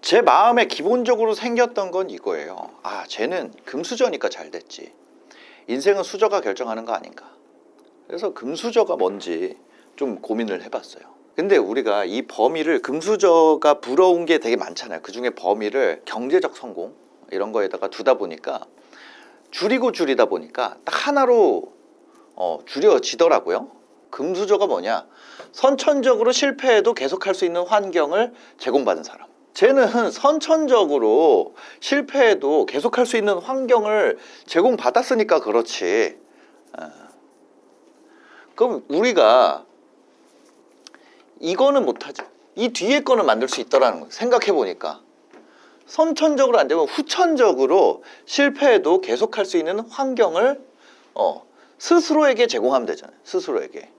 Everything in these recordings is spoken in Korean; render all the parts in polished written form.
제 마음에 기본적으로 생겼던 건 이거예요. 아, 쟤는 금수저니까 잘 됐지. 인생은 수저가 결정하는 거 아닌가. 그래서 금수저가 뭔지 좀 고민을 해봤어요. 근데 우리가 이 범위를, 금수저가 부러운 게 되게 많잖아요. 그 중에 범위를 경제적 성공 이런 거에다가 두다 보니까 줄이다 보니까 딱 하나로 줄여지더라고요. 금수저가 뭐냐? 선천적으로 실패해도 계속할 수 있는 환경을 제공받은 사람. 쟤는 선천적으로 실패해도 계속할 수 있는 환경을 제공받았으니까 그렇지. 그럼 우리가 이거는 못하지. 이 뒤에 거는 만들 수 있더라는 거예요. 생각해 보니까 선천적으로 안 되면 후천적으로 실패해도 계속할 수 있는 환경을 스스로에게 제공하면 되잖아요. 스스로에게.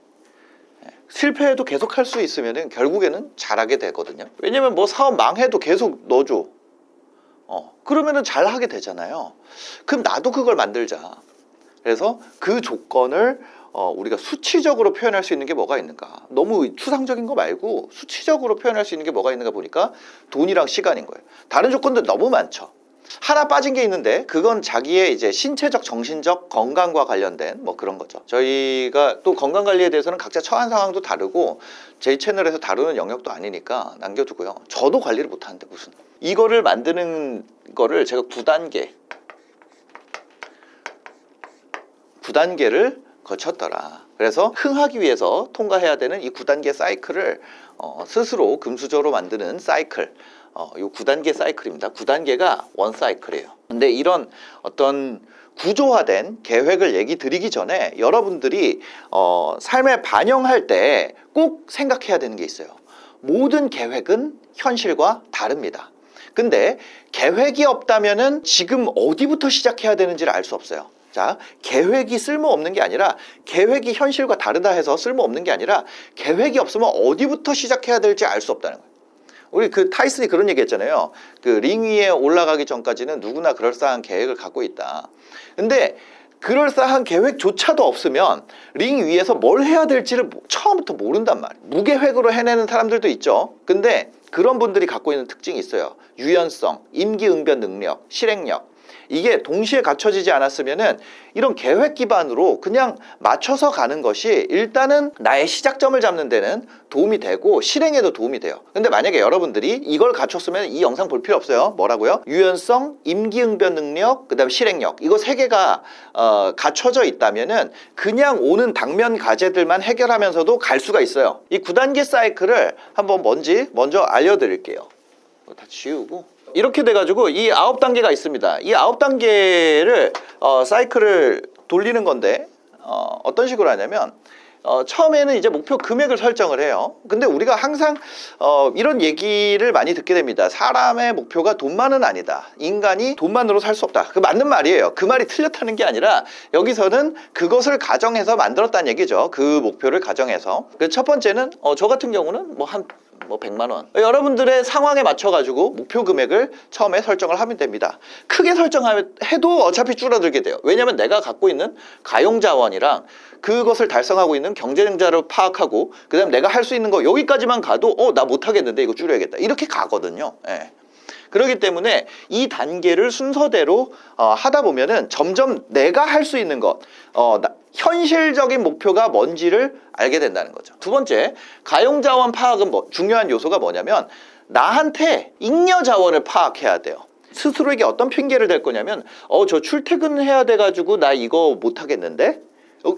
실패해도 계속할 수 있으면 결국에는 잘하게 되거든요. 왜냐면 뭐 사업 망해도 계속 넣어줘. 그러면은 잘하게 되잖아요. 그럼 나도 그걸 만들자. 그래서 그 조건을 우리가 수치적으로 표현할 수 있는 게 뭐가 있는가. 너무 추상적인 거 말고 수치적으로 표현할 수 있는 게 뭐가 있는가 보니까 돈이랑 시간인 거예요. 다른 조건들 너무 많죠. 하나 빠진 게 있는데 그건 자기의 이제 신체적 정신적 건강과 관련된 뭐 그런 거죠. 저희가 또 건강관리에 대해서는 각자 처한 상황도 다르고 제 채널에서 다루는 영역도 아니니까 남겨두고요. 저도 관리를 못하는데 무슨 이거를 만드는 거를 제가 9단계를 거쳤더라. 그래서 흥하기 위해서 통과해야 되는 이 9단계 사이클을 스스로 금수저로 만드는 사이클, 이 9단계 사이클입니다. 9단계가 원 사이클이에요. 근데 이런 어떤 구조화된 계획을 얘기 드리기 전에 여러분들이 삶에 반영할 때 꼭 생각해야 되는 게 있어요. 모든 계획은 현실과 다릅니다. 근데 계획이 없다면은 지금 어디부터 시작해야 되는지를 알 수 없어요. 자, 계획이 쓸모없는 게 아니라, 계획이 현실과 다르다 해서 쓸모없는 게 아니라 계획이 없으면 어디부터 시작해야 될지 알 수 없다는 거예요. 우리 그 타이슨이 그런 얘기 했잖아요. 그 링 위에 올라가기 전까지는 누구나 그럴싸한 계획을 갖고 있다. 근데 그럴싸한 계획조차도 없으면 링 위에서 뭘 해야 될지를 처음부터 모른단 말이에요. 무계획으로 해내는 사람들도 있죠. 근데 그런 분들이 갖고 있는 특징이 있어요. 유연성, 임기응변 능력, 실행력. 이게 동시에 갖춰지지 않았으면은 이런 계획 기반으로 그냥 맞춰서 가는 것이 일단은 나의 시작점을 잡는 데는 도움이 되고 실행에도 도움이 돼요. 근데 만약에 여러분들이 이걸 갖췄으면 이 영상 볼 필요 없어요. 뭐라고요? 유연성, 임기응변 능력, 그 다음에 실행력. 이거 세 개가 갖춰져 있다면은 그냥 오는 당면 과제들만 해결하면서도 갈 수가 있어요. 이 9단계 사이클을 한번 먼저 알려드릴게요. 다 지우고. 이렇게 돼가지고 이 9단계가 있습니다. 이 9단계를 사이클을 돌리는 건데 어떤 식으로 하냐면 처음에는 이제 목표 금액을 설정을 해요. 근데 우리가 항상 이런 얘기를 많이 듣게 됩니다. 사람의 목표가 돈만은 아니다. 인간이 돈만으로 살 수 없다. 그 맞는 말이에요. 그 말이 틀렸다는 게 아니라 여기서는 그것을 가정해서 만들었다는 얘기죠. 그 목표를 가정해서. 그 첫 번째는 저 같은 경우는 뭐 100만 원. 여러분들의 상황에 맞춰가지고 목표 금액을 처음에 설정을 하면 됩니다. 크게 설정해도 어차피 줄어들게 돼요. 왜냐하면 내가 갖고 있는 가용자원이랑 그것을 달성하고 있는 경쟁자를 파악하고 그 다음에 내가 할 수 있는 거 여기까지만 가도 나 못하겠는데 이거 줄여야겠다. 이렇게 가거든요. 예. 그렇기 때문에 이 단계를 순서대로 하다 보면은 점점 내가 할 수 있는 것, 현실적인 목표가 뭔지를 알게 된다는 거죠. 두 번째, 가용자원 파악은 중요한 요소가 뭐냐면 나한테 잉여자원을 파악해야 돼요. 스스로에게 어떤 핑계를 댈 거냐면 저 출퇴근해야 돼가지고 나 이거 못하겠는데?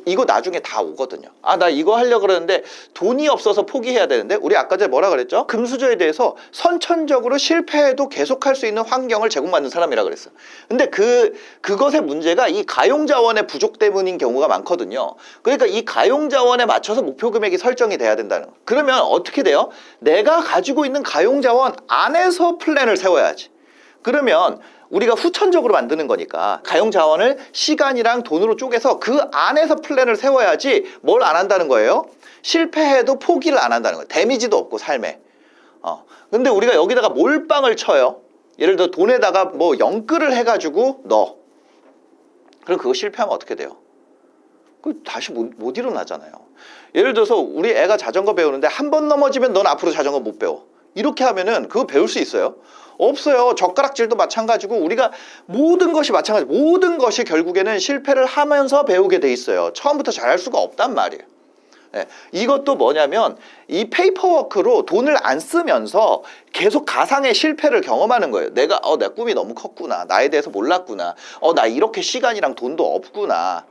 이거 나중에 다 오거든요. 나 이거 하려고 그러는데 돈이 없어서 포기해야 되는데 우리 아까 전에 뭐라 그랬죠? 금수저에 대해서 선천적으로 실패해도 계속할 수 있는 환경을 제공받는 사람이라 그랬어. 근데 그것의 문제가 이 가용자원의 부족 때문인 경우가 많거든요. 그러니까 이 가용자원에 맞춰서 목표 금액이 설정이 돼야 된다는 거. 그러면 어떻게 돼요? 내가 가지고 있는 가용자원 안에서 플랜을 세워야지. 그러면 우리가 후천적으로 만드는 거니까 가용자원을 시간이랑 돈으로 쪼개서 그 안에서 플랜을 세워야지 뭘 안 한다는 거예요? 실패해도 포기를 안 한다는 거예요. 데미지도 없고 삶에. 근데 우리가 여기다가 몰빵을 쳐요. 예를 들어 돈에다가 뭐 영끌을 해가지고 넣어. 그럼 그거 실패하면 어떻게 돼요? 다시 못 일어나잖아요. 예를 들어서 우리 애가 자전거 배우는데 한 번 넘어지면 넌 앞으로 자전거 못 배워. 이렇게 하면은 그거 배울 수 있어요? 없어요. 젓가락질도 마찬가지고 우리가 모든 것이 마찬가지. 모든 것이 결국에는 실패를 하면서 배우게 돼 있어요. 처음부터 잘할 수가 없단 말이에요. 네. 이것도 뭐냐면 이 페이퍼워크로 돈을 안 쓰면서 계속 가상의 실패를 경험하는 거예요. 내가 내 꿈이 너무 컸구나. 나에 대해서 몰랐구나. 나 이렇게 시간이랑 돈도 없구나.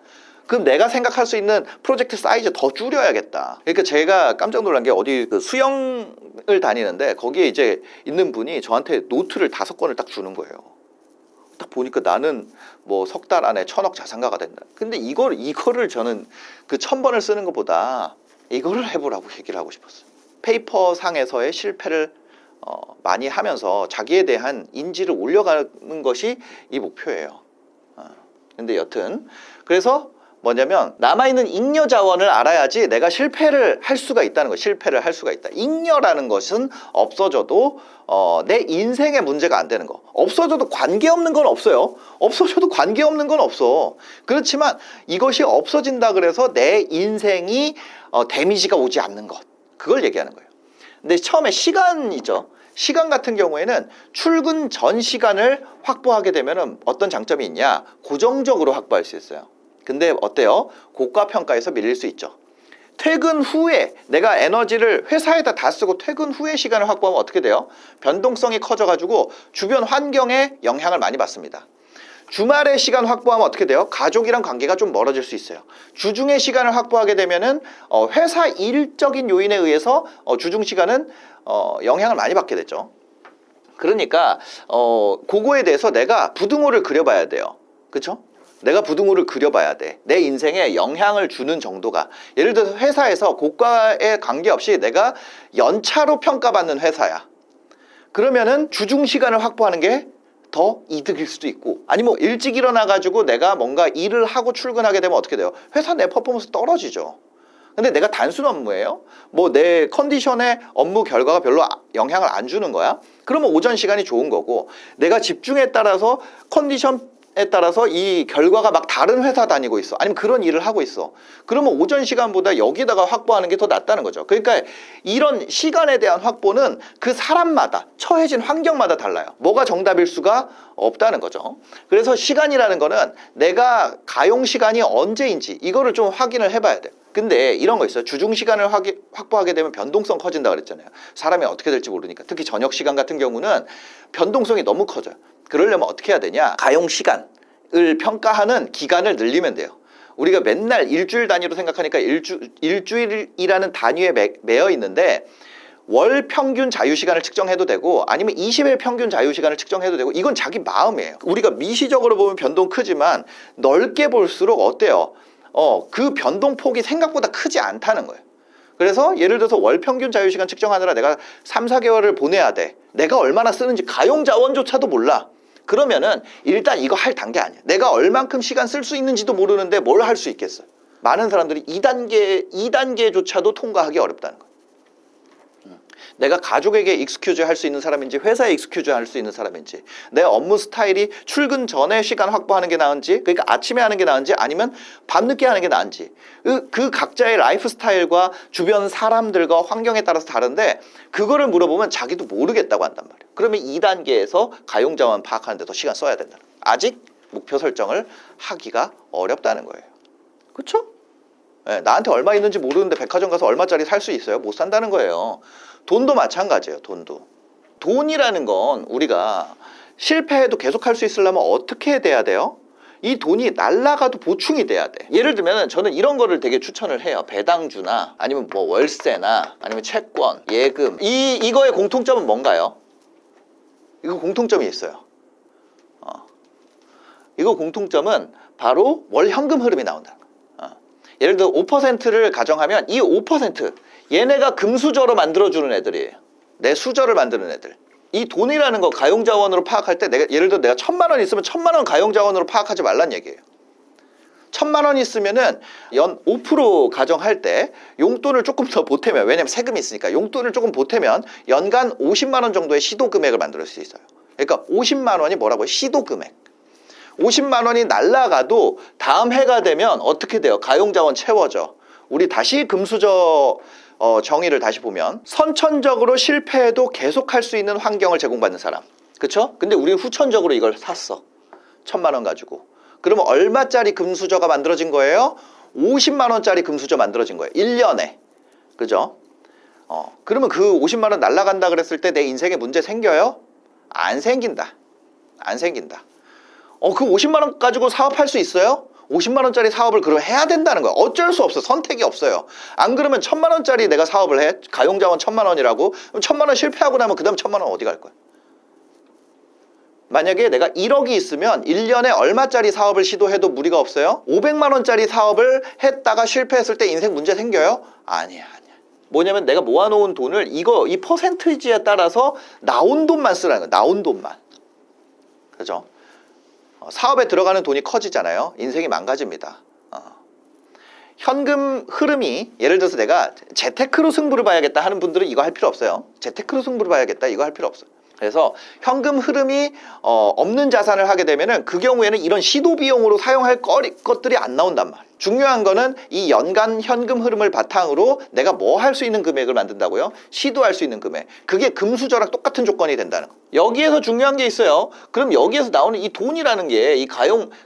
그럼 내가 생각할 수 있는 프로젝트 사이즈 더 줄여야겠다. 그러니까 제가 깜짝 놀란 게 어디 그 수영을 다니는데 거기에 이제 있는 분이 저한테 노트를 5권을 딱 주는 거예요. 딱 보니까 나는 뭐 석 달 안에 1,000억 자산가가 된다. 근데 이거를 저는 그 1,000번을 쓰는 것보다 이거를 해보라고 얘기를 하고 싶었어요. 페이퍼 상에서의 실패를 많이 하면서 자기에 대한 인지를 올려가는 것이 이 목표예요. 근데 여튼 그래서 뭐냐면 남아있는 잉여 자원을 알아야지 내가 실패를 할 수가 있다는 거예요. 실패를 할 수가 있다. 잉여라는 것은 없어져도 내 인생의 문제가 안 되는 거. 없어져도 관계없는 건 없어요. 없어져도 관계없는 건 없어. 그렇지만 이것이 없어진다 그래서 내 인생이 데미지가 오지 않는 것. 그걸 얘기하는 거예요. 근데 처음에 시간이죠. 시간 같은 경우에는 출근 전 시간을 확보하게 되면 어떤 장점이 있냐? 고정적으로 확보할 수 있어요. 근데 어때요? 고가 평가에서 밀릴 수 있죠. 퇴근 후에 내가 에너지를 회사에다 다 쓰고 퇴근 후에 시간을 확보하면 어떻게 돼요? 변동성이 커져가지고 주변 환경에 영향을 많이 받습니다. 주말에 시간 확보하면 어떻게 돼요? 가족이랑 관계가 좀 멀어질 수 있어요. 주중에 시간을 확보하게 되면은 회사 일적인 요인에 의해서 주중 시간은 영향을 많이 받게 되죠. 그러니까 그거에 대해서 내가 부등호를 그려봐야 돼요. 그렇죠? 내가 부등호를 그려봐야 돼. 내 인생에 영향을 주는 정도가. 예를 들어서 회사에서 고가에 관계없이 내가 연차로 평가받는 회사야. 그러면은 주중 시간을 확보하는 게 더 이득일 수도 있고, 아니면 일찍 일어나가지고 내가 뭔가 일을 하고 출근하게 되면 어떻게 돼요? 회사 내 퍼포먼스 떨어지죠. 근데 내가 단순 업무예요? 뭐 내 컨디션에 업무 결과가 별로 영향을 안 주는 거야? 그러면 오전 시간이 좋은 거고, 내가 집중에 따라서 컨디션에 따라서 이 결과가 막 다른 회사 다니고 있어. 아니면 그런 일을 하고 있어. 그러면 오전 시간보다 여기다가 확보하는 게 더 낫다는 거죠. 그러니까 이런 시간에 대한 확보는 그 사람마다, 처해진 환경마다 달라요. 뭐가 정답일 수가 없다는 거죠. 그래서 시간이라는 거는 내가 가용 시간이 언제인지 이거를 좀 확인을 해봐야 돼요. 근데 이런 거 있어요. 주중 시간을 확보하게 되면 변동성 커진다 그랬잖아요. 사람이 어떻게 될지 모르니까. 특히 저녁 시간 같은 경우는 변동성이 너무 커져요. 그러려면 어떻게 해야 되냐? 가용 시간을 평가하는 기간을 늘리면 돼요. 우리가 맨날 일주일 단위로 생각하니까 일주일이라는 단위에 매여 있는데, 월 평균 자유시간을 측정해도 되고 아니면 20일 평균 자유시간을 측정해도 되고, 이건 자기 마음이에요. 우리가 미시적으로 보면 변동 크지만 넓게 볼수록 어때요? 그 변동폭이 생각보다 크지 않다는 거예요. 그래서 예를 들어서 월 평균 자유시간 측정하느라 내가 3, 4개월을 보내야 돼. 내가 얼마나 쓰는지 가용자원조차도 몰라. 그러면은 일단 이거 할 단계 아니야. 내가 얼만큼 시간 쓸 수 있는지도 모르는데 뭘 할 수 있겠어요? 많은 사람들이 2단계조차도 통과하기 어렵다는 거예요. 내가 가족에게 익스큐즈 할 수 있는 사람인지, 회사에 익스큐즈 할 수 있는 사람인지, 내 업무 스타일이 출근 전에 시간 확보하는 게 나은지, 그러니까 아침에 하는 게 나은지 아니면 밤늦게 하는 게 나은지, 그 각자의 라이프 스타일과 주변 사람들과 환경에 따라서 다른데, 그거를 물어보면 자기도 모르겠다고 한단 말이에요. 그러면 2단계에서 가용자원 파악하는 데 더 시간 써야 된다. 아직 목표 설정을 하기가 어렵다는 거예요. 그렇죠? 네, 나한테 얼마 있는지 모르는데 백화점 가서 얼마짜리 살 수 있어요? 못 산다는 거예요. 돈도 마찬가지예요. 돈이라는 건 우리가 실패해도 계속 할 수 있으려면 어떻게 돼야 돼요? 이 돈이 날라가도 보충이 돼야 돼. 예를 들면 저는 이런 거를 되게 추천을 해요. 배당주나 아니면 뭐 월세나 아니면 채권, 예금, 이거의 공통점은 뭔가요? 이거 공통점이 있어요. 이거 공통점은 바로 월 현금 흐름이 나온다는 거예요. 예를 들어 5%를 가정하면 이 5% 얘네가 금수저로 만들어주는 애들이에요. 내 수저를 만드는 애들. 이 돈이라는 거 가용자원으로 파악할 때 예를 들어 내가 1,000만 원 있으면 1,000만 원 가용자원으로 파악하지 말란 얘기예요. 1,000만 원 있으면은 연 5% 가정할 때 용돈을 조금 더 보태면, 왜냐면 세금이 있으니까 용돈을 조금 보태면 연간 50만 원 정도의 시도금액을 만들 수 있어요. 그러니까 50만 원이 뭐라고요? 시도금액. 50만 원이 날라가도 다음 해가 되면 어떻게 돼요? 가용자원 채워져. 우리 다시 금수저 정의를 다시 보면, 선천적으로 실패해도 계속할 수 있는 환경을 제공받는 사람, 그쵸? 근데 우리는 후천적으로 이걸 샀어. 1,000만 원 가지고. 그러면 얼마짜리 금수저가 만들어진 거예요? 50만 원짜리 금수저 만들어진 거예요. 1년에. 그죠? 그러면 그 50만 원 날라간다 그랬을 때 내 인생에 문제 생겨요? 안 생긴다. 안 생긴다. 그 50만 원 가지고 사업할 수 있어요? 50만 원짜리 사업을 그럼 해야 된다는 거야. 어쩔 수 없어. 선택이 없어요. 안 그러면 1,000만 원짜리 내가 사업을 해. 가용자원 1,000만 원이라고. 그럼 1,000만 원 실패하고 나면 그 다음 1,000만 원 어디 갈 거야? 만약에 내가 1억이 있으면 1년에 얼마짜리 사업을 시도해도 무리가 없어요? 500만 원짜리 사업을 했다가 실패했을 때 인생 문제 생겨요? 아니야. 뭐냐면 내가 모아놓은 돈을 이 퍼센티지에 따라서 나온 돈만 쓰라는 거야. 나온 돈만. 그죠? 사업에 들어가는 돈이 커지잖아요. 인생이 망가집니다. 현금 흐름이 예를 들어서 내가 재테크로 승부를 봐야겠다 하는 분들은 이거 할 필요 없어요. 재테크로 승부를 봐야겠다 이거 할 필요 없어요. 그래서 현금 흐름이 없는 자산을 하게 되면은 그 경우에는 이런 시도 비용으로 사용할 것들이 안 나온단 말이에요. 중요한 거는 이 연간 현금 흐름을 바탕으로 내가 뭐 할 수 있는 금액을 만든다고요? 시도할 수 있는 금액. 그게 금수저랑 똑같은 조건이 된다는 거. 여기에서 중요한 게 있어요. 그럼 여기에서 나오는 이 돈이라는 게 이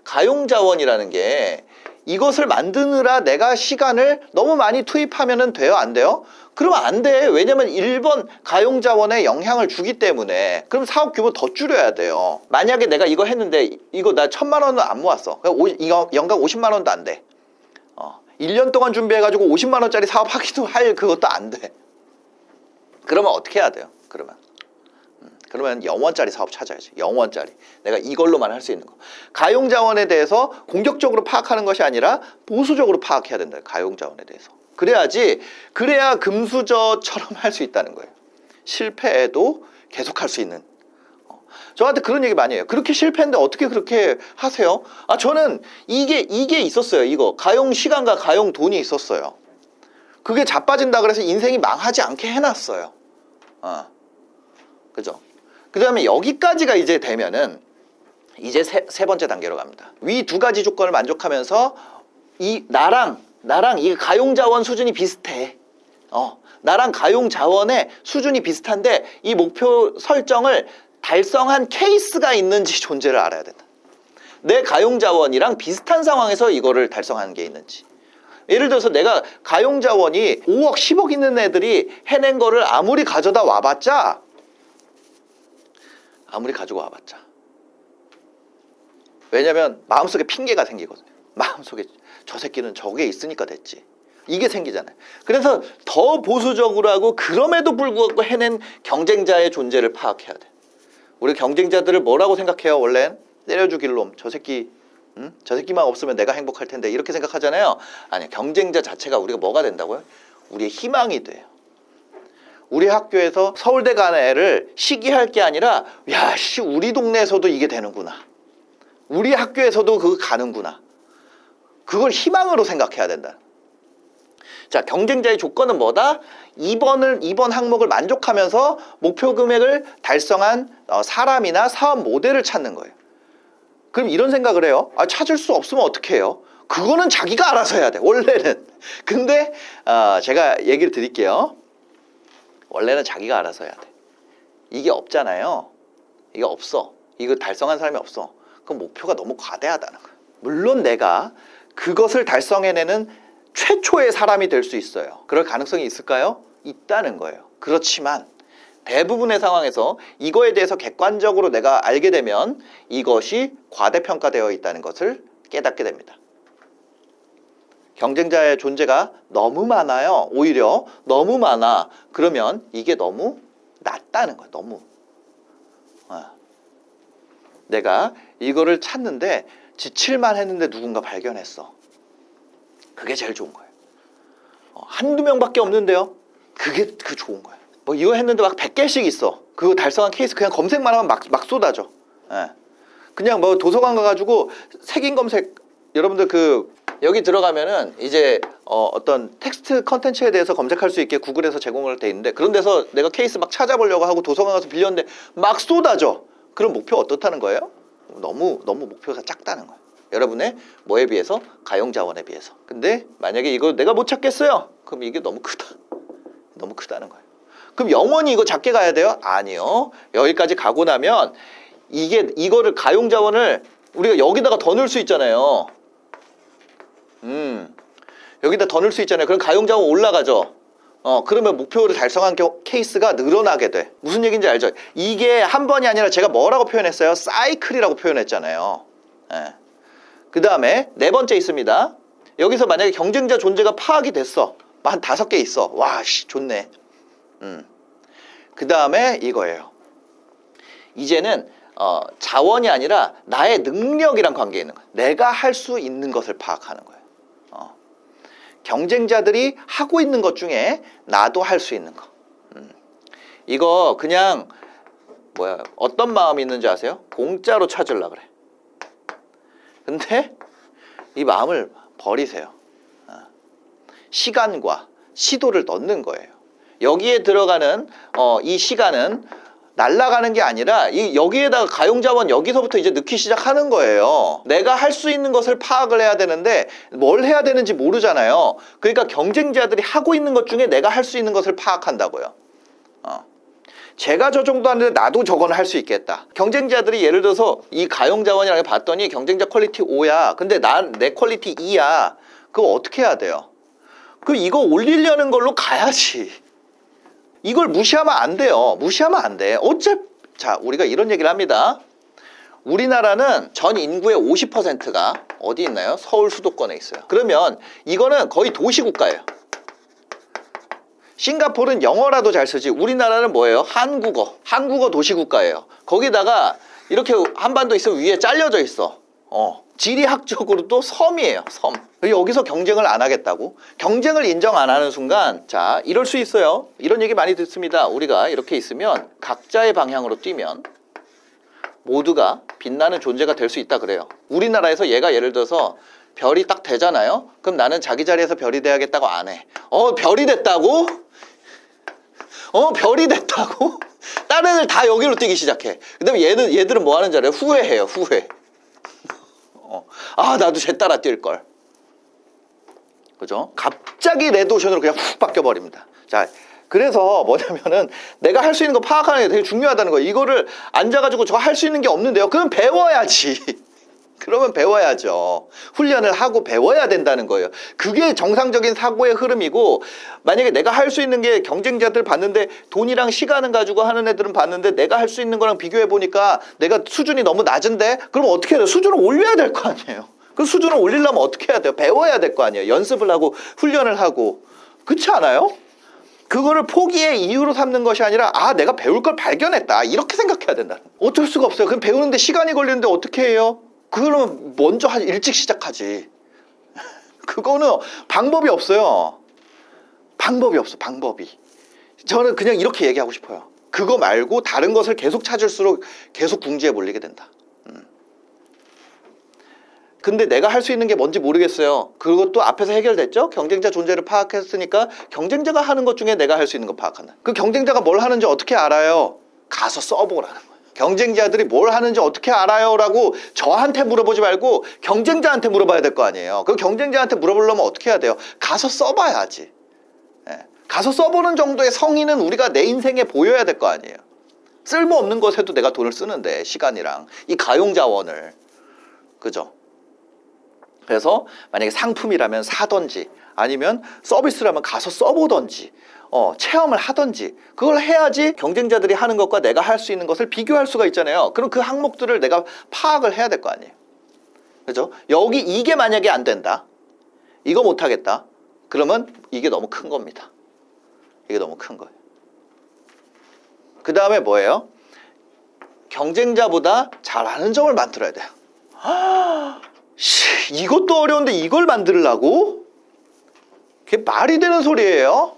가용자원이라는 게 이것을 만드느라 내가 시간을 너무 많이 투입하면 돼요? 안 돼요? 그러면 안 돼. 왜냐면 1번 가용자원에 영향을 주기 때문에. 그럼 사업 규모 더 줄여야 돼요. 만약에 내가 이거 했는데 이거 나 1,000만 원은 안 모았어. 이거 연간 50만 원도 안 돼. 1년 동안 준비해가지고 50만 원짜리 사업하기도 할 그것도 안 돼. 그러면 어떻게 해야 돼요? 그러면 0원짜리 사업 찾아야지. 0원짜리. 내가 이걸로만 할 수 있는 거. 가용자원에 대해서 공격적으로 파악하는 것이 아니라 보수적으로 파악해야 된다. 가용자원에 대해서. 그래야 금수저처럼 할 수 있다는 거예요. 실패해도 계속 할 수 있는. 저한테 그런 얘기 많이 해요. 그렇게 실패했는데 어떻게 그렇게 하세요? 저는 이게 있었어요. 이거 가용 시간과 가용 돈이 있었어요. 그게 자빠진다 그래서 인생이 망하지 않게 해놨어요. 그죠? 그 다음에 여기까지가 이제 되면은 이제 세 번째 단계로 갑니다. 위 두 가지 조건을 만족하면서 나랑 이 가용자원 수준이 비슷해. 나랑 가용자원의 수준이 비슷한데 이 목표 설정을 달성한 케이스가 있는지 존재를 알아야 된다. 내 가용자원이랑 비슷한 상황에서 이거를 달성하는 게 있는지. 예를 들어서 내가 가용자원이 5억, 10억 있는 애들이 해낸 거를 아무리 가져다 와봤자 왜냐면 마음속에 핑계가 생기거든요. 마음속에 저 새끼는 저게 있으니까 됐지. 이게 생기잖아요. 그래서 더 보수적으로 하고 그럼에도 불구하고 해낸 경쟁자의 존재를 파악해야 돼. 우리 경쟁자들을 뭐라고 생각해요? 원래는 때려 죽일 놈. 저 새끼만 없으면 내가 행복할 텐데 이렇게 생각하잖아요. 아니, 경쟁자 자체가 우리가 뭐가 된다고요? 우리의 희망이 돼요. 우리 학교에서 서울대 가는 애를 시기할 게 아니라 야, 씨, 우리 동네에서도 이게 되는구나. 우리 학교에서도 그거 가는구나. 그걸 희망으로 생각해야 된다. 자, 경쟁자의 조건은 뭐다? 2번 항목을 만족하면서 목표 금액을 달성한 사람이나 사업 모델을 찾는 거예요. 그럼 이런 생각을 해요. 찾을 수 없으면 어떻게 해요? 그거는 자기가 알아서 해야 돼, 원래는. 근데 제가 얘기를 드릴게요. 원래는 자기가 알아서 해야 돼. 이게 없잖아요. 이게 없어. 이거 달성한 사람이 없어. 그럼 목표가 너무 과대하다는 거야. 물론 내가 그것을 달성해내는 최초의 사람이 될 수 있어요. 그럴 가능성이 있을까요? 있다는 거예요. 그렇지만 대부분의 상황에서 이거에 대해서 객관적으로 내가 알게 되면 이것이 과대평가되어 있다는 것을 깨닫게 됩니다. 경쟁자의 존재가 너무 많아요. 오히려 너무 많아. 그러면 이게 너무 낮다는 거야. 너무. 내가 이거를 찾는데 지칠만 했는데 누군가 발견했어. 그게 제일 좋은 거예요. 한두 명밖에 없는데요. 그게 좋은 거예요. 뭐 이거 했는데 막 100개씩 있어. 그거 달성한 케이스 그냥 검색만 하면 막 쏟아져. 그냥 뭐 도서관 가가지고 색인 검색, 여러분들 여기 들어가면은 이제 어떤 텍스트 컨텐츠에 대해서 검색할 수 있게 구글에서 제공을 돼 있는데, 그런 데서 내가 케이스 막 찾아보려고 하고 도서관 가서 빌렸는데 막 쏟아져. 그럼 목표 어떻다는 거예요? 너무 목표가 작다는 거예요. 여러분의 뭐에 비해서? 가용자원에 비해서. 근데 만약에 이거 내가 못 찾겠어요. 그럼 이게 너무 크다. 너무 크다는 거예요. 그럼 영원히 이거 작게 가야 돼요? 아니요. 여기까지 가고 나면 이거를 가용자원을 우리가 여기다가 더 넣을 수 있잖아요. 여기다 더 넣을 수 있잖아요. 그럼 가용자원 올라가죠. 그러면 목표를 달성한 케이스가 늘어나게 돼. 무슨 얘기인지 알죠? 이게 한 번이 아니라 제가 뭐라고 표현했어요? 사이클이라고 표현했잖아요. 예. 그 다음에 네 번째 있습니다. 여기서 만약에 경쟁자 존재가 파악이 됐어. 한 5개 있어. 와, 좋네. 그 다음에 이거예요. 이제는 자원이 아니라 나의 능력이랑 관계 있는 거예요. 내가 할 수 있는 것을 파악하는 거예요. 경쟁자들이 하고 있는 것 중에 나도 할 수 있는 거. 이거 그냥 어떤 마음이 있는지 아세요? 공짜로 찾으려고 그래. 근데 이 마음을 버리세요. 시간과 시도를 넣는 거예요. 여기에 들어가는 이 시간은 날아가는 게 아니라 여기에다가 가용자원 여기서부터 이제 넣기 시작하는 거예요. 내가 할 수 있는 것을 파악을 해야 되는데 뭘 해야 되는지 모르잖아요. 그러니까 경쟁자들이 하고 있는 것 중에 내가 할 수 있는 것을 파악한다고요. 제가 저 정도 하는데 나도 저거는 할 수 있겠다. 경쟁자들이 예를 들어서 이 가용자원이라고 봤더니 경쟁자 퀄리티 5야. 근데 내 퀄리티 2야. 그거 어떻게 해야 돼요? 이거 올리려는 걸로 가야지. 이걸 무시하면 안 돼요. 무시하면 안 돼. 자, 우리가 이런 얘기를 합니다. 우리나라는 전 인구의 50%가 어디 있나요? 서울 수도권에 있어요. 그러면 이거는 거의 도시국가예요. 싱가포르는 영어라도 잘 쓰지. 우리나라는 뭐예요? 한국어 도시국가예요. 거기다가 이렇게 한반도 있으면 위에 잘려져 있어. 지리학적으로도 섬이에요. 섬. 여기서 경쟁을 안 하겠다고? 경쟁을 인정 안 하는 순간, 자, 이럴 수 있어요. 이런 얘기 많이 듣습니다. 우리가 이렇게 있으면 각자의 방향으로 뛰면 모두가 빛나는 존재가 될 수 있다 그래요. 우리나라에서 얘가 예를 들어서 별이 딱 되잖아요. 그럼 나는 자기 자리에서 별이 돼야겠다고 안 해. 별이 됐다고? 별이 됐다고? 다른 애들 다 여기로 뛰기 시작해. 그 다음에 얘들은 뭐 하는 줄 알아요? 후회해요. 후회. 나도 쟤 따라 뛸걸. 그죠? 갑자기 레드오션으로 그냥 훅 바뀌어버립니다. 자, 그래서 뭐냐면은 내가 할 수 있는 거 파악하는 게 되게 중요하다는 거예요. 이거를 앉아가지고 저 할 수 있는 게 없는데요. 그럼 배워야지. 그러면 배워야죠. 훈련을 하고 배워야 된다는 거예요. 그게 정상적인 사고의 흐름이고, 만약에 내가 할 수 있는 게 경쟁자들 봤는데 돈이랑 시간을 가지고 하는 애들은 봤는데 내가 할 수 있는 거랑 비교해 보니까 내가 수준이 너무 낮은데, 그럼 어떻게 해야 돼요? 수준을 올려야 될 거 아니에요. 그 수준을 올리려면 어떻게 해야 돼요? 배워야 될 거 아니에요. 연습을 하고 훈련을 하고. 그렇지 않아요? 그거를 포기의 이유로 삼는 것이 아니라 내가 배울 걸 발견했다. 이렇게 생각해야 된다. 어쩔 수가 없어요. 그럼 배우는데 시간이 걸리는데 어떻게 해요? 그러면 먼저 일찍 시작하지. 그거는 방법이 없어요. 방법이 없어. 방법이. 저는 그냥 이렇게 얘기하고 싶어요. 그거 말고 다른 것을 계속 찾을수록 계속 궁지에 몰리게 된다. 근데 내가 할 수 있는 게 뭔지 모르겠어요. 그것도 앞에서 해결됐죠? 경쟁자 존재를 파악했으니까 경쟁자가 하는 것 중에 내가 할 수 있는 거 파악한다. 그 경쟁자가 뭘 하는지 어떻게 알아요? 가서 써보라는 거예요. 경쟁자들이 뭘 하는지 어떻게 알아요? 라고 저한테 물어보지 말고 경쟁자한테 물어봐야 될 거 아니에요. 그 경쟁자한테 물어보려면 어떻게 해야 돼요? 가서 써봐야지. 가서 써보는 정도의 성의는 우리가 내 인생에 보여야 될 거 아니에요. 쓸모없는 것에도 내가 돈을 쓰는데, 시간이랑 이 가용자원을. 그죠? 그래서 만약에 상품이라면 사던지, 아니면 서비스라면 가서 써보던지, 체험을 하던지, 그걸 해야지 경쟁자들이 하는 것과 내가 할 수 있는 것을 비교할 수가 있잖아요. 그럼 그 항목들을 내가 파악을 해야 될 거 아니에요. 그죠? 이게 만약에 안 된다, 이거 못하겠다, 그러면 이게 너무 큰 겁니다. 이게 너무 큰 거예요. 그 다음에 뭐예요? 경쟁자보다 잘하는 점을 만들어야 돼요. 이것도 어려운데 이걸 만들려고? 그게 말이 되는 소리예요?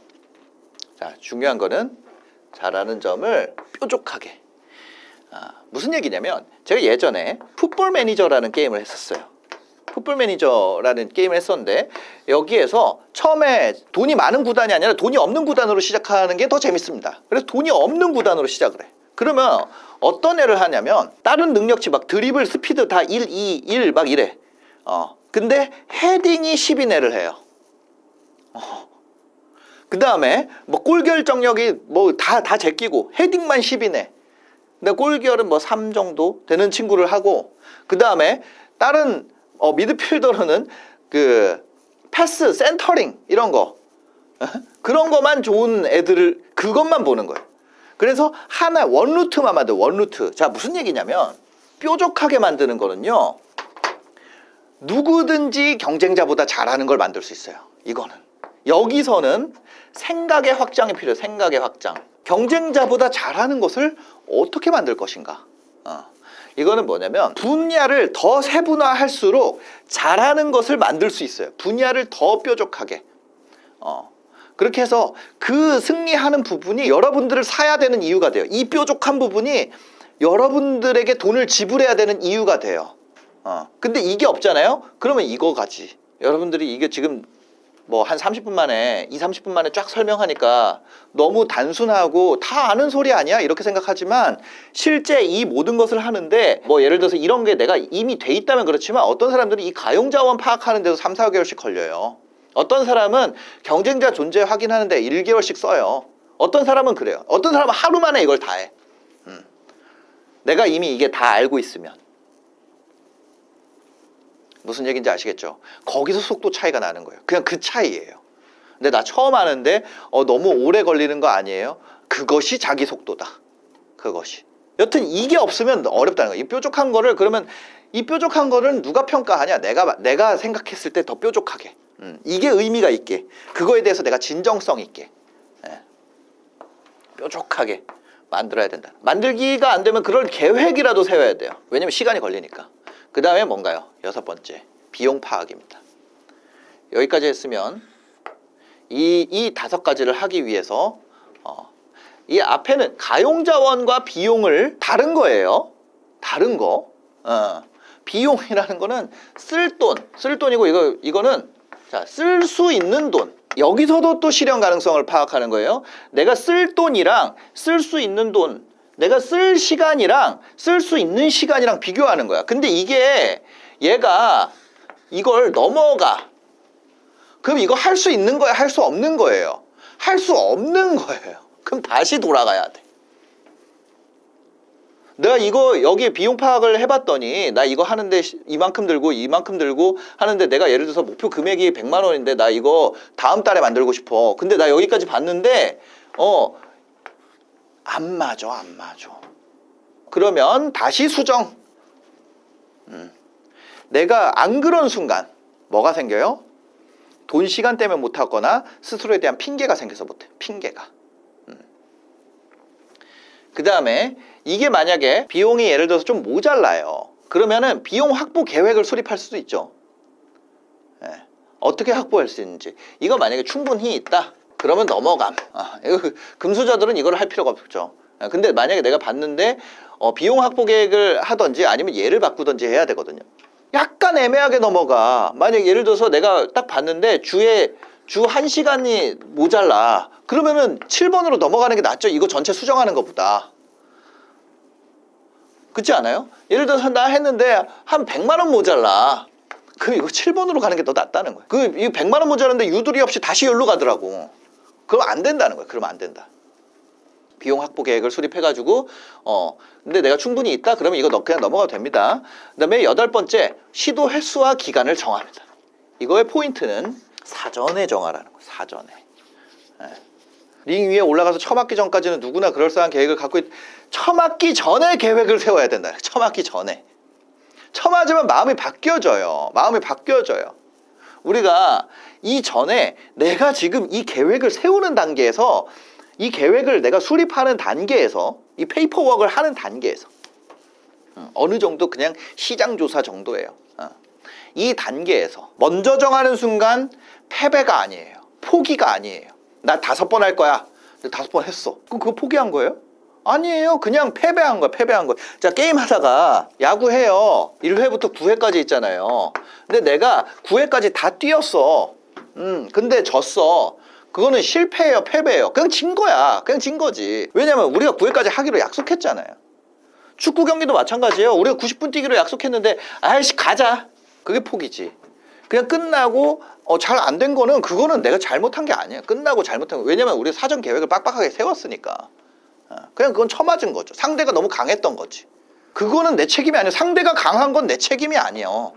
자, 중요한 거는 잘하는 점을 뾰족하게. 무슨 얘기냐면, 제가 예전에 풋볼 매니저라는 게임을 했었어요. 풋볼 매니저라는 게임을 했었는데, 여기에서 처음에 돈이 많은 구단이 아니라 돈이 없는 구단으로 시작하는 게 더 재밌습니다. 그래서 돈이 없는 구단으로 시작을 해. 그러면 어떤 애를 하냐면, 다른 능력치 막 드리블, 스피드 다 1, 2, 1 막 이래. 근데 헤딩이 10인 애를 해요. 그 다음에 뭐 골 결정력이 뭐 다 제끼고 헤딩만 10이네. 근데 골결은 뭐 3 정도 되는 친구를 하고, 그 다음에 다른 미드필더로는 그 패스, 센터링 이런 거 그런 거만 좋은 애들을 그것만 보는 거예요. 그래서 하나 원루트만 만들 원루트. 자, 무슨 얘기냐면 뾰족하게 만드는 거는요, 누구든지 경쟁자보다 잘하는 걸 만들 수 있어요. 이거는 여기서는 생각의 확장이 필요해요. 생각의 확장. 경쟁자보다 잘하는 것을 어떻게 만들 것인가. 이거는 뭐냐면 분야를 더 세분화할수록 잘하는 것을 만들 수 있어요. 분야를 더 뾰족하게. 그렇게 해서 그 승리하는 부분이 여러분들을 사야 되는 이유가 돼요. 이 뾰족한 부분이 여러분들에게 돈을 지불해야 되는 이유가 돼요. 근데 이게 없잖아요? 그러면 이거 가지. 여러분들이 이게 지금 뭐 한 30분 만에 30분 만에 쫙 설명하니까 너무 단순하고 다 아는 소리 아니야? 이렇게 생각하지만 실제 이 모든 것을 하는데 뭐 예를 들어서 이런 게 내가 이미 돼 있다면 그렇지만 어떤 사람들은 이 가용자원 파악하는 데도 3, 4개월씩 걸려요. 어떤 사람은 경쟁자 존재 확인하는데 1개월씩 써요. 어떤 사람은 그래요. 어떤 사람은 하루 만에 이걸 다 해. 내가 이미 이게 다 알고 있으면. 무슨 얘기인지 아시겠죠? 거기서 속도 차이가 나는 거예요. 그냥 그 차이예요. 근데 나 처음 하는데 너무 오래 걸리는 거 아니에요? 그것이 자기 속도다. 그것이. 여튼 이게 없으면 어렵다는 거예요. 이 뾰족한 거를 그러면 이 뾰족한 거를 누가 평가하냐? 내가 생각했을 때 더 뾰족하게. 이게 의미가 있게. 그거에 대해서 내가 진정성 있게. 뾰족하게 만들어야 된다. 만들기가 안 되면 그럴 계획이라도 세워야 돼요. 왜냐면 시간이 걸리니까. 그 다음에 뭔가요? 6번째, 비용 파악입니다. 여기까지 했으면 이 5가지를 하기 위해서 이 앞에는 가용자원과 비용을 다른 거예요. 다른 거. 비용이라는 거는 쓸 돈이고 이거는 자, 쓸 수 있는 돈. 여기서도 또 실현 가능성을 파악하는 거예요. 내가 쓸 돈이랑 쓸 수 있는 돈, 내가 쓸 시간이랑 쓸 수 있는 시간이랑 비교하는 거야. 근데 이게 얘가 이걸 넘어가. 그럼 이거 할 수 있는 거야? 할 수 없는 거예요? 할 수 없는 거예요. 그럼 다시 돌아가야 돼. 내가 이거 여기 비용 파악을 해봤더니 나 이거 하는데 이만큼 들고 하는데 내가 예를 들어서 목표 금액이 100만 원인데 나 이거 다음 달에 만들고 싶어. 근데 나 여기까지 봤는데 안 맞아. 그러면 다시 수정. 내가 안 그런 순간 뭐가 생겨요? 돈 시간 때문에 못하거나 스스로에 대한 핑계가 생겨서 못해. 핑계가. 그 다음에 이게 만약에 비용이 예를 들어서 좀 모자라요. 그러면은 비용 확보 계획을 수립할 수도 있죠. 어떻게 확보할 수 있는지. 이거 만약에 충분히 있다. 그러면 넘어감. 이거 금수저들은 이걸 할 필요가 없죠. 근데 만약에 내가 봤는데 비용 확보 계획을 하든지 아니면 예를 바꾸든지 해야 되거든요. 약간 애매하게 넘어가. 만약 예를 들어서 내가 딱 봤는데 주 1시간이 모자라. 그러면은 7번으로 넘어가는 게 낫죠. 이거 전체 수정하는 것보다. 그렇지 않아요? 예를 들어서 나 했는데 한 100만 원 모자라. 그럼 이거 7번으로 가는 게 더 낫다는 거예요. 이 100만 원 모자란데 유두리 없이 다시 여기로 가더라고. 그럼 안 된다는 거예요. 그러면 안 된다. 비용 확보 계획을 수립해가지고 근데 내가 충분히 있다? 그러면 이거 그냥 넘어가도 됩니다. 그 다음에 8번째, 시도 횟수와 기간을 정합니다. 이거의 포인트는 사전에 정하라는 거예요. 사전에. 링 위에 올라가서 처맞기 전까지는 누구나 그럴싸한 계획을 갖고 처맞기 전에 계획을 세워야 된다. 처맞기 전에. 처맞으면 마음이 바뀌어져요. 우리가 이전에 내가 지금 이 계획을 세우는 단계에서 이 계획을 내가 수립하는 단계에서 이 페이퍼워크를 하는 단계에서 어느 정도 그냥 시장조사 정도예요. 이 단계에서 먼저 정하는 순간 패배가 아니에요. 포기가 아니에요. 나 5번 할 거야. 5번 했어. 그럼 그거 포기한 거예요? 아니에요. 그냥 패배한 거야. 자, 게임하다가 야구해요. 1회부터 9회까지 있잖아요. 근데 내가 9회까지 다 뛰었어. 근데 졌어. 그거는 실패예요, 패배예요? 그냥 진 거야. 그냥 진 거지. 왜냐면 우리가 9회까지 하기로 약속했잖아요. 축구 경기도 마찬가지예요. 우리가 90분 뛰기로 약속했는데 아이씨 가자. 그게 포기지. 그냥 끝나고 잘 안 된 거는 그거는 내가 잘못한 게 아니에요. 끝나고 잘못한 거. 왜냐면 우리 사전 계획을 빡빡하게 세웠으니까. 그냥 그건 처맞은 거죠. 상대가 너무 강했던 거지. 그거는 내 책임이 아니에요. 상대가 강한 건 내 책임이 아니에요.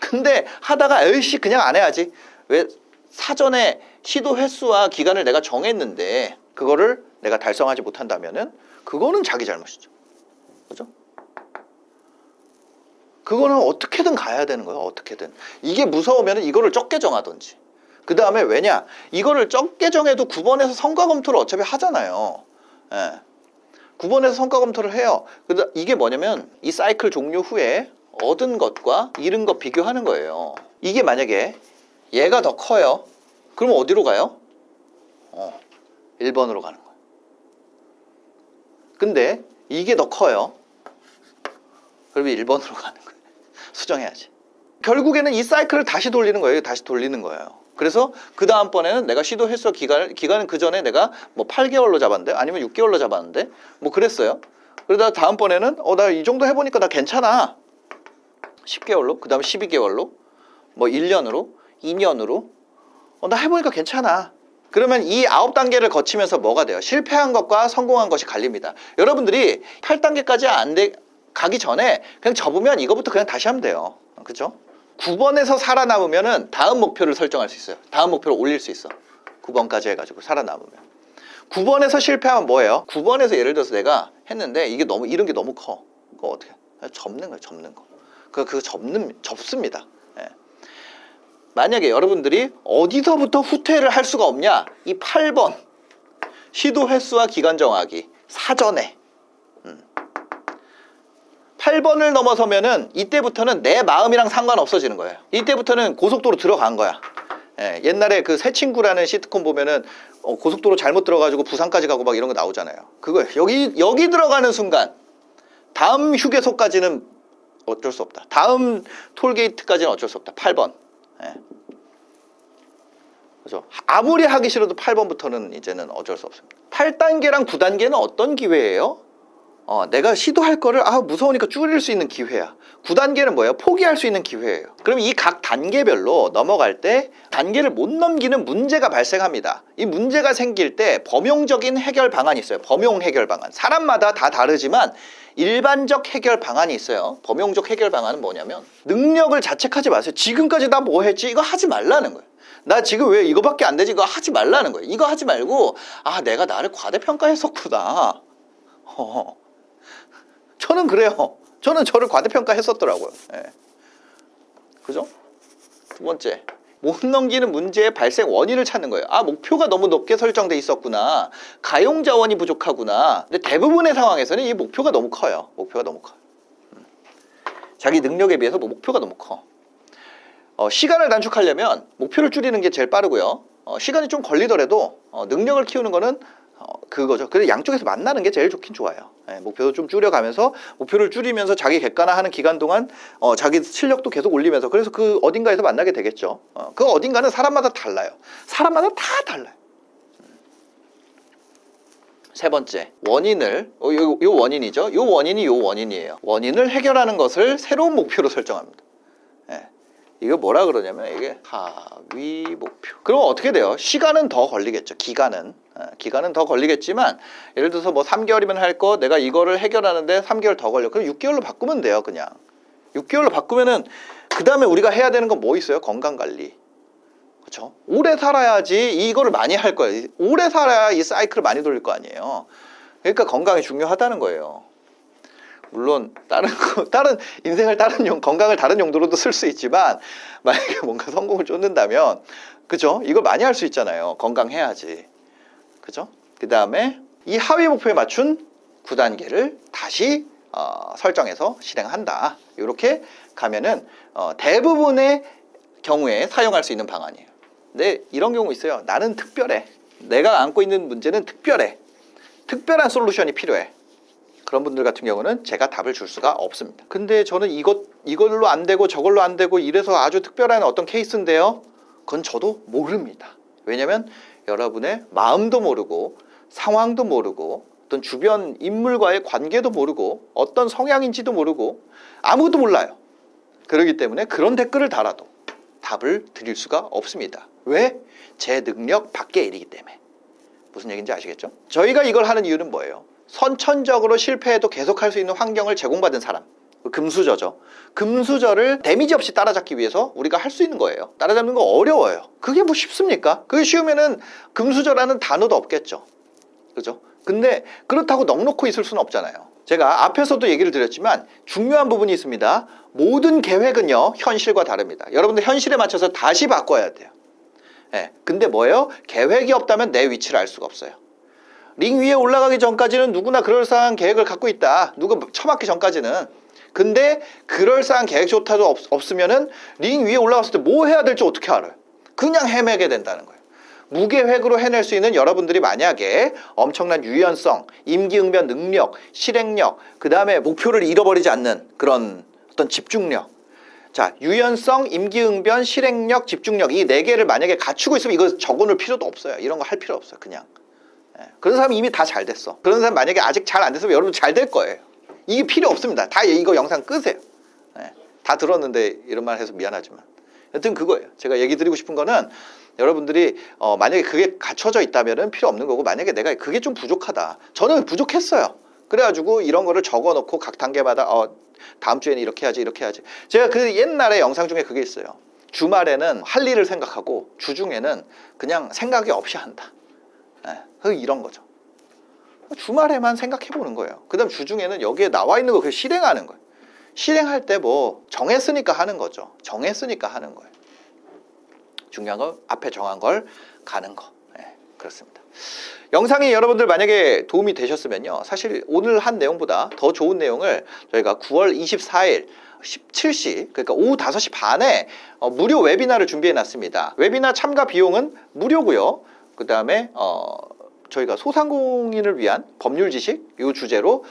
근데 하다가 에이씨 그냥 안 해야지. 왜 사전에 시도 횟수와 기간을 내가 정했는데 그거를 내가 달성하지 못한다면은 그거는 자기 잘못이죠. 그죠? 그거는 어떻게든 가야 되는 거예요. 어떻게든. 이게 무서우면 이거를 적게 정하든지. 그 다음에 왜냐? 이거를 적게 정해도 9번에서 성과 검토를 어차피 하잖아요. 예. 9번에서 성과 검토를 해요. 근데 이게 뭐냐면 이 사이클 종료 후에 얻은 것과 잃은 것 비교하는 거예요. 이게 만약에 얘가 더 커요. 그럼 어디로 가요? 1번으로 가는 거예요. 근데 이게 더 커요. 그러면 1번으로 가는 거예요. 수정해야지. 결국에는 이 사이클을 다시 돌리는 거예요. 다시 돌리는 거예요. 그래서 그 다음번에는 내가 시도 횟수 기간은 그 전에 내가 뭐 8개월로 잡았는데 아니면 6개월로 잡았는데 뭐 그랬어요. 그러다 다음번에는 나 이 정도 해보니까 나 괜찮아. 10개월로, 그 다음에 12개월로, 뭐 1년으로, 2년으로 나 해보니까 괜찮아. 그러면 이 9단계를 거치면서 뭐가 돼요? 실패한 것과 성공한 것이 갈립니다. 여러분들이 8단계까지 가기 전에 그냥 접으면 이거부터 그냥 다시 하면 돼요. 그죠? 9번에서 살아남으면은 다음 목표를 설정할 수 있어요. 다음 목표를 올릴 수 있어. 9번까지 해가지고 살아남으면. 9번에서 실패하면 뭐예요? 9번에서 예를 들어서 내가 했는데 이게 너무 이런 게 너무 커. 그거 어떻게? 접는 거예요. 접는 거. 접습니다. 예. 만약에 여러분들이 어디서부터 후퇴를 할 수가 없냐? 이 8번 시도 횟수와 기간 정하기 사전에 8번을 넘어서면은 이때부터는 내 마음이랑 상관없어지는 거예요. 이때부터는 고속도로 들어간 거야. 예, 옛날에 그 새 친구라는 시트콤 보면은 고속도로 잘못 들어가지고 부산까지 가고 막 이런 거 나오잖아요. 그거 여기 들어가는 순간 다음 휴게소까지는 어쩔 수 없다. 다음 톨게이트까지는 어쩔 수 없다. 8번. 예. 그죠? 아무리 하기 싫어도 8번부터는 이제는 어쩔 수 없습니다. 8단계랑 9단계는 어떤 기회예요? 내가 시도할 거를 무서우니까 줄일 수 있는 기회야. 9단계는 뭐예요? 포기할 수 있는 기회예요. 그럼 이 각 단계별로 넘어갈 때 단계를 못 넘기는 문제가 발생합니다. 이 문제가 생길 때 범용적인 해결 방안이 있어요. 범용 해결 방안. 사람마다 다 다르지만 일반적 해결 방안이 있어요. 범용적 해결 방안은 뭐냐면 능력을 자책하지 마세요. 지금까지 나 뭐 했지? 이거 하지 말라는 거예요. 나 지금 왜 이거밖에 안 되지? 이거 하지 말라는 거예요. 이거 하지 말고 내가 나를 과대평가했었구나. 저는 그래요. 저는 저를 과대평가했었더라고요. 예. 그죠? 두 번째, 못 넘기는 문제의 발생 원인을 찾는 거예요. 목표가 너무 높게 설정돼 있었구나. 가용 자원이 부족하구나. 근데 대부분의 상황에서는 이 목표가 너무 커요. 목표가 너무 커요. 자기 능력에 비해서 목표가 너무 커. 시간을 단축하려면 목표를 줄이는 게 제일 빠르고요. 시간이 좀 걸리더라도 능력을 키우는 거는 그거죠. 그래서 양쪽에서 만나는 게 제일 좋긴 좋아요. 목표도 좀 줄여가면서 목표를 줄이면서 자기 객관화하는 기간 동안 자기 실력도 계속 올리면서 그래서 그 어딘가에서 만나게 되겠죠. 그 어딘가는 사람마다 달라요. 사람마다 다 달라요. 세 번째, 원인을 요 원인이죠. 요 원인이 요 원인이에요. 원인을 해결하는 것을 새로운 목표로 설정합니다. 이거 뭐라 그러냐면 이게 하위 목표. 그럼 어떻게 돼요? 시간은 더 걸리겠죠. 기간은 더 걸리겠지만 예를 들어서 뭐 3개월이면 할 거 내가 이거를 해결하는데 3개월 더 걸려. 그럼 6개월로 바꾸면 돼요. 그냥 6개월로 바꾸면은 그 다음에 우리가 해야 되는 건 뭐 있어요? 건강관리. 그렇죠? 오래 살아야지 이거를 많이 할 거예요. 오래 살아야 이 사이클을 많이 돌릴 거 아니에요. 그러니까 건강이 중요하다는 거예요. 물론 다른 인생을 건강을 다른 용도로도 쓸 수 있지만 만약에 뭔가 성공을 쫓는다면 그죠? 이걸 많이 할 수 있잖아요. 건강해야지. 그죠? 그 다음에 이 하위 목표에 맞춘 9단계를 다시 설정해서 실행한다. 이렇게 가면은 대부분의 경우에 사용할 수 있는 방안이에요. 근데 이런 경우 있어요. 나는 특별해. 내가 안고 있는 문제는 특별해. 특별한 솔루션이 필요해. 그런 분들 같은 경우는 제가 답을 줄 수가 없습니다. 근데 저는 이걸로 안 되고 저걸로 안 되고 이래서 아주 특별한 어떤 케이스인데요. 그건 저도 모릅니다. 왜냐면 여러분의 마음도 모르고 상황도 모르고 어떤 주변 인물과의 관계도 모르고 어떤 성향인지도 모르고 아무것도 몰라요. 그렇기 때문에 그런 댓글을 달아도 답을 드릴 수가 없습니다. 왜? 제 능력 밖의 일이기 때문에. 무슨 얘기인지 아시겠죠? 저희가 이걸 하는 이유는 뭐예요? 선천적으로 실패해도 계속할 수 있는 환경을 제공받은 사람, 금수저죠. 금수저를 데미지 없이 따라잡기 위해서 우리가 할 수 있는 거예요. 따라잡는 거 어려워요. 그게 뭐 쉽습니까? 그게 쉬우면은 금수저라는 단어도 없겠죠. 그죠? 근데 그렇다고 넋놓고 있을 수는 없잖아요. 제가 앞에서도 얘기를 드렸지만 중요한 부분이 있습니다. 모든 계획은요, 현실과 다릅니다. 여러분들 현실에 맞춰서 다시 바꿔야 돼요. 예, 근데 뭐예요? 계획이 없다면 내 위치를 알 수가 없어요. 링 위에 올라가기 전까지는 누구나 그럴싸한 계획을 갖고 있다. 누가 처맞기 전까지는. 근데 그럴싸한 계획조차도 없으면은 링 위에 올라갔을 때 뭐 해야 될지 어떻게 알아요? 그냥 헤매게 된다는 거예요. 무계획으로 해낼 수 있는 여러분들이 만약에 엄청난 유연성, 임기응변 능력, 실행력, 그 다음에 목표를 잃어버리지 않는 그런 어떤 집중력. 자, 유연성, 임기응변, 실행력, 집중력 이 네 개를 만약에 갖추고 있으면 이거 적어놓을 필요도 없어요. 이런 거 할 필요 없어요. 그냥. 그런 사람이 이미 다 잘 됐어. 그런 사람 만약에 아직 잘 안 됐으면 여러분 잘 될 거예요. 이게 필요 없습니다. 다 이거 영상 끄세요. 다 들었는데 이런 말 해서 미안하지만 여튼 그거예요. 제가 얘기 드리고 싶은 거는 여러분들이 만약에 그게 갖춰져 있다면 필요 없는 거고, 만약에 내가 그게 좀 부족하다. 저는 부족했어요. 그래가지고 이런 거를 적어놓고 각 단계마다 다음 주에는 이렇게 해야지 이렇게 해야지. 제가 그 옛날에 영상 중에 그게 있어요. 주말에는 할 일을 생각하고 주중에는 그냥 생각이 없이 한다. 이런 거죠. 주말에만 생각해보는 거예요. 그 다음 주중에는 여기에 나와 있는 거 그냥 실행하는 거예요. 실행할 때 뭐 정했으니까 하는 거죠. 정했으니까 하는 거예요. 중요한 건 앞에 정한 걸 가는 거. 그렇습니다. 영상이 여러분들 만약에 도움이 되셨으면요, 사실 오늘 한 내용보다 더 좋은 내용을 저희가 9월 24일 17시, 그러니까 오후 5시 반에 무료 웨비나를 준비해 놨습니다. 웨비나 참가 비용은 무료고요. 그 다음에 저희가 소상공인을 위한 법률 지식 이 주제로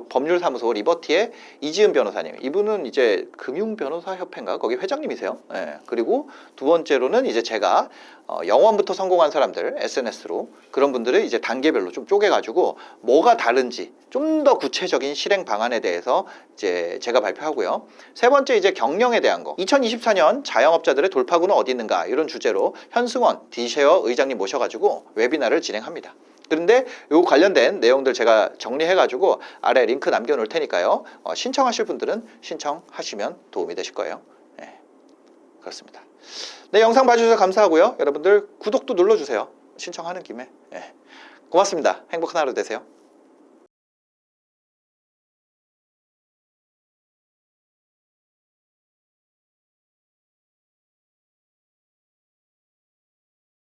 법률사무소 리버티의 이지은 변호사님, 이분은 이제 금융변호사협회인가 거기 회장님이세요. 그리고 두 번째로는 이제 제가 영원부터 성공한 사람들 SNS로 그런 분들을 이제 단계별로 좀 쪼개가지고 뭐가 다른지 좀 더 구체적인 실행 방안에 대해서 이제 제가 발표하고요. 세 번째 이제 경영에 대한 거, 2024년 자영업자들의 돌파구는 어디 있는가 이런 주제로 현승원 디쉐어 의장님 모셔가지고 웨비나를 진행합니다. 그런데 요 관련된 내용들 제가 정리해가지고 아래 링크 남겨놓을 테니까요. 신청하실 분들은 신청하시면 도움이 되실 거예요. 그렇습니다. 네, 영상 봐주셔서 감사하고요. 여러분들 구독도 눌러주세요. 신청하는 김에. 고맙습니다. 행복한 하루 되세요.